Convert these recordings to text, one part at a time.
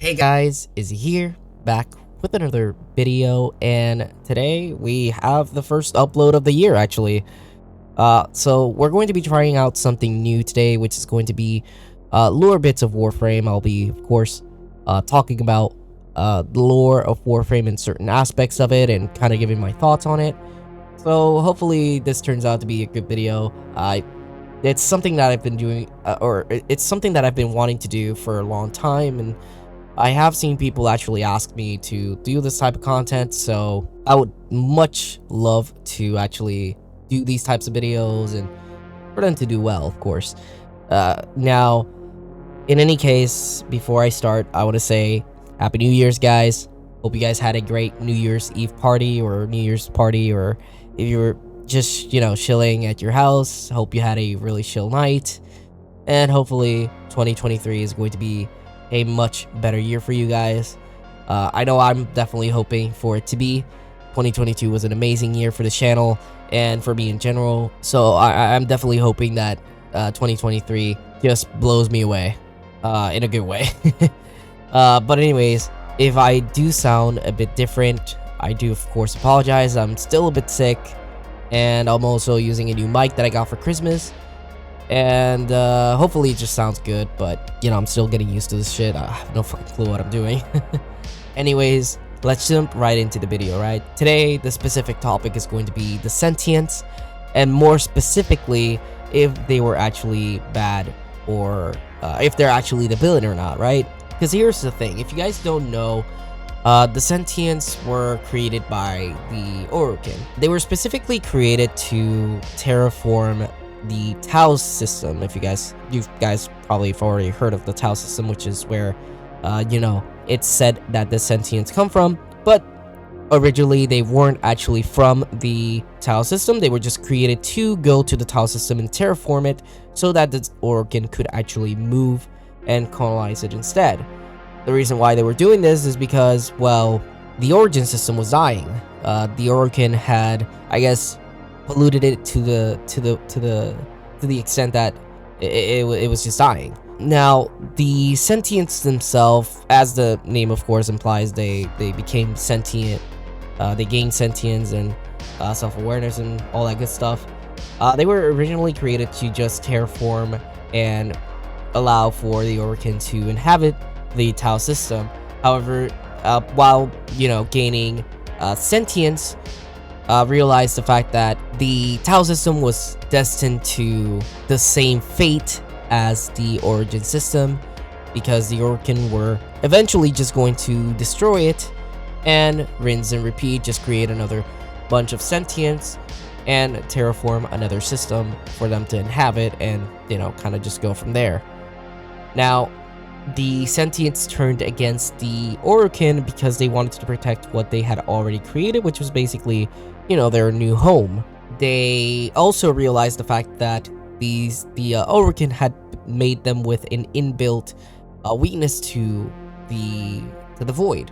Hey guys, Izzy here, back with another video, and today we have the first upload of the year actually. So we're going to be trying out something new today, which is going to be lore bits of Warframe. I'll be, of course, talking about the lore of Warframe and certain aspects of it and kind of giving my thoughts on it. So hopefully this turns out to be a good video. It's something that I've been doing, it's something that I've been wanting to do for a long time, and I have seen people actually ask me to do this type of content, so I would much love to actually do these types of videos and for them to do well, of course. Now, in any case, before I start, I want to say Happy New Year's, guys. Hope you guys had a great New Year's Eve party or New Year's party, or if you were just, chilling at your house, hope you had a really chill night. And hopefully 2023 is going to be a much better year for you guys. I know I'm definitely hoping for it to be. 2022 was an amazing year for the channel and for me in general, so I'm definitely hoping that 2023 just blows me away in a good way. But anyways, if I do sound a bit different, I do of course apologize. I'm still a bit sick, and I'm also using a new mic that I got for Christmas. And hopefully it just sounds good, but I'm still getting used to this shit. I have no fucking clue what I'm doing. Anyways, let's jump right into the video, right? Today, the specific topic is going to be the Sentients, and more specifically, if they were actually bad, or if they're actually the villain or not, right? Because here's the thing, if you guys don't know, the Sentients were created by the Orokin. They were specifically created to terraform the Tau system. If you guys probably have already heard of the Tau system, which is where it's said that the Sentients come from, but originally they weren't actually from the Tau system. They were just created to go to the Tau system and terraform it so that the Orokin could actually move and colonize it instead. The reason why they were doing this is because, well, the origin system was dying. The Orokin had, I guess, polluted it to the extent that it was just dying. Now, the Sentients themselves, as the name of course implies, they became sentient. They gained sentience and self-awareness and all that good stuff. They were originally created to just terraform and allow for the Orokin to inhabit the Tau system. However, while gaining sentience, realized the fact that the Tau system was destined to the same fate as the origin system, because the Orokin were eventually just going to destroy it and rinse and repeat, just create another bunch of sentience and terraform another system for them to inhabit and kind of just go from there. Now, the Sentients turned against the Orokin because they wanted to protect what they had already created, which was basically their new home. They also realized the fact that the Orokin had made them with an inbuilt weakness to the void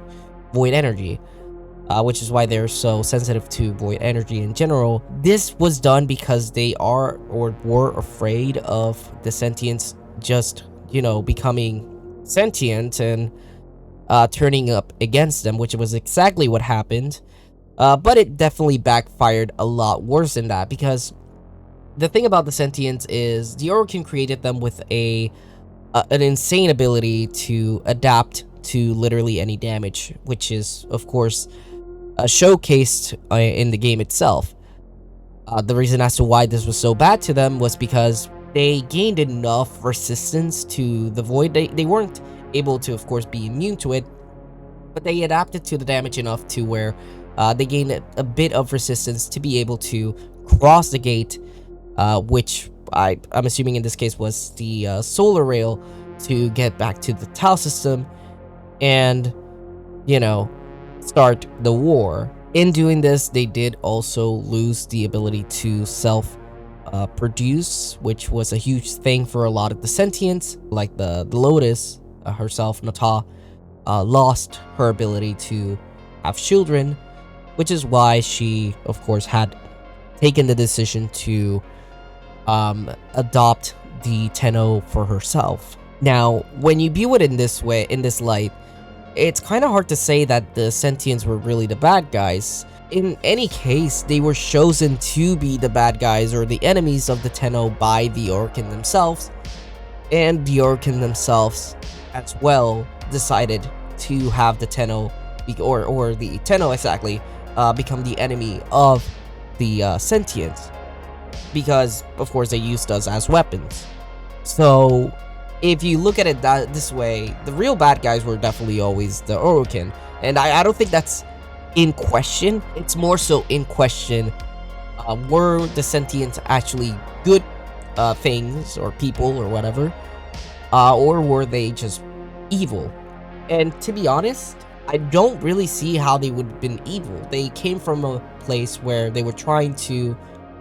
energy, which is why they're so sensitive to void energy in general. This was done because they are or were afraid of the Sentients just becoming sentient and turning up against them, which was exactly what happened. But it definitely backfired a lot worse than that, because the thing about the Sentients is the Orokin created them with an insane ability to adapt to literally any damage, which is of course showcased in the game itself. The reason as to why this was so bad to them was because they gained enough resistance to the void. They weren't able to, of course, be immune to it, but they adapted to the damage enough to where they gained a bit of resistance to be able to cross the gate, which I'm assuming in this case was the solar rail, to get back to the Tau system and start the war. In doing this, they did also lose the ability to produce, which was a huge thing for a lot of the Sentients, like the Lotus herself. Nata lost her ability to have children, which is why she of course had taken the decision to adopt the Tenno for herself. Now, when you view it in this way, in this light, it's kind of hard to say that the Sentients were really the bad guys. In any case, they were chosen to be the bad guys or the enemies of the Tenno by the Orokin themselves, and the Orokin themselves as well decided to have the Tenno, or the Tenno exactly, become the enemy of the Sentients, because of course they used us as weapons. So if you look at it this way, the real bad guys were definitely always the Orokin, and I don't think that's in question. It's more so in question, were the Sentients actually good things or people or whatever, or were they just evil? And to be honest, I don't really see how they would have been evil. They came from a place where they were trying to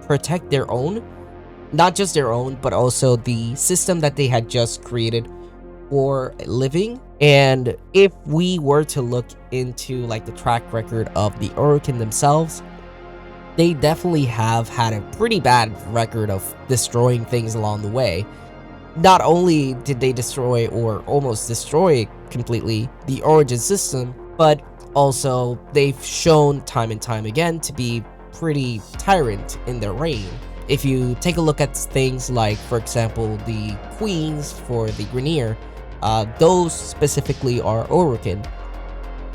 protect their own, not just their own, but also the system that they had just created for living. And if we were to look into like the track record of the Orokin themselves, they definitely have had a pretty bad record of destroying things along the way. Not only did they destroy or almost destroy completely the origin system, but also they've shown time and time again to be pretty tyrant in their reign. If you take a look at things like, for example, the queens for the Grineer, those specifically are Orokin,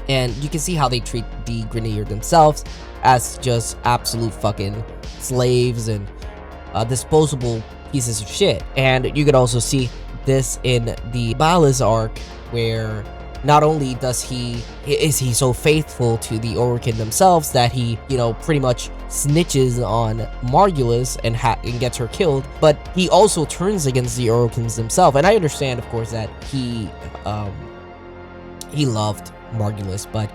and you can see how they treat the Grineer themselves as just absolute fucking slaves and disposable pieces of shit. And you could also see this in the Balaz arc, where not only is he so faithful to the Orokin themselves that he, pretty much snitches on Margulis and gets her killed, but he also turns against the Orokins themselves. And I understand, of course, that he loved Margulis, but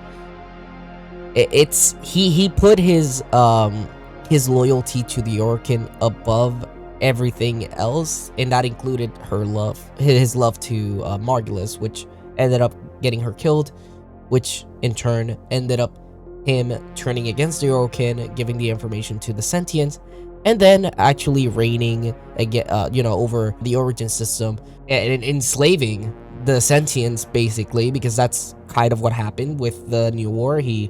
he put his loyalty to the Orokin above everything else, and that included his love to Margulis, which ended up getting her killed, which in turn ended up him turning against the Orokin, giving the information to the Sentients, and then actually reigning again, over the origin system and enslaving the Sentients, basically, because that's kind of what happened with the New War. He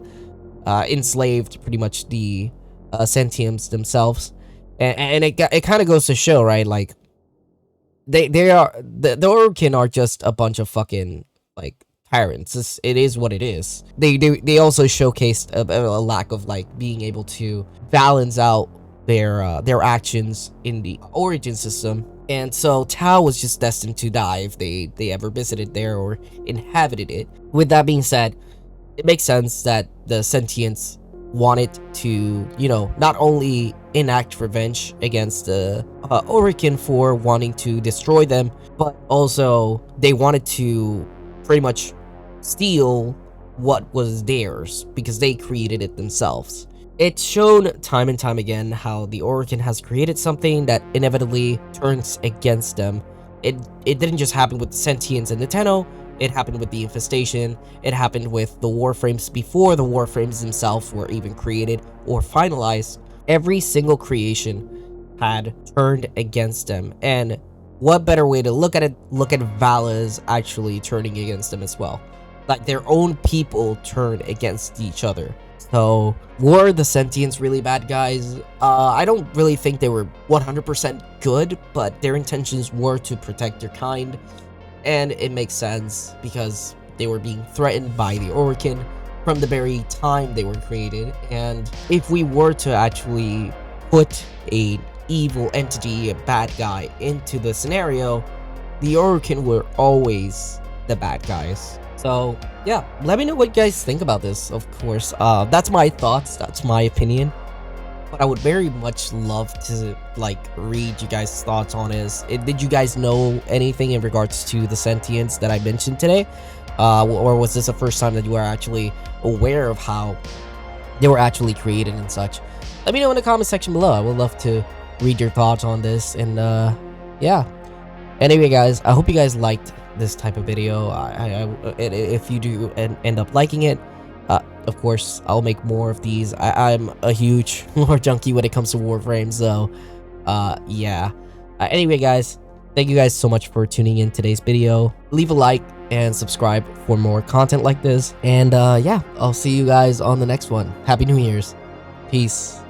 enslaved pretty much the Sentients themselves, and it kind of goes to show, right? Like they are the Orokin are just a bunch of fucking like tyrants. It is what it is. They also showcased a lack of like being able to balance out their actions in the origin system, and so Tau was just destined to die if they ever visited there or inhabited it. With that being said, it makes sense that the Sentients wanted to, not only enact revenge against the Orokin for wanting to destroy them, but also they wanted to pretty much steal what was theirs because they created it themselves. It's shown time and time again how the Orokin has created something that inevitably turns against them. It didn't just happen with the Sentients and the Tenno. It happened with the Infestation. It happened with the Warframes before the Warframes themselves were even created or finalized. Every single creation had turned against them. And what better way to look at it? Look at Valaz actually turning against them as well. Like their own people turned against each other. So were the Sentients really bad guys? I don't really think they were 100% good, but their intentions were to protect their kind. And it makes sense because they were being threatened by the Orokin from the very time they were created. And if we were to actually put a evil entity, a bad guy, into the scenario, the Orokin were always the bad guys. So yeah, let me know what you guys think about this. Of course, that's my thoughts, that's my opinion, but I would very much love to like read you guys' thoughts on this. Did you guys know anything in regards to the Sentients that I mentioned today, or was this the first time that you were actually aware of how they were actually created and such? Let me know in the comment section below. I would love to read your thoughts on this. And yeah, anyway guys, I hope you guys liked this type of video. If you do end up liking it, of course I'll make more of these. I'm a huge lore junkie when it comes to Warframe, so yeah. Anyway guys, Thank you guys so much for tuning in today's video. Leave a like and subscribe for more content like this. And yeah, I'll see you guys on the next one. Happy New Year's. Peace.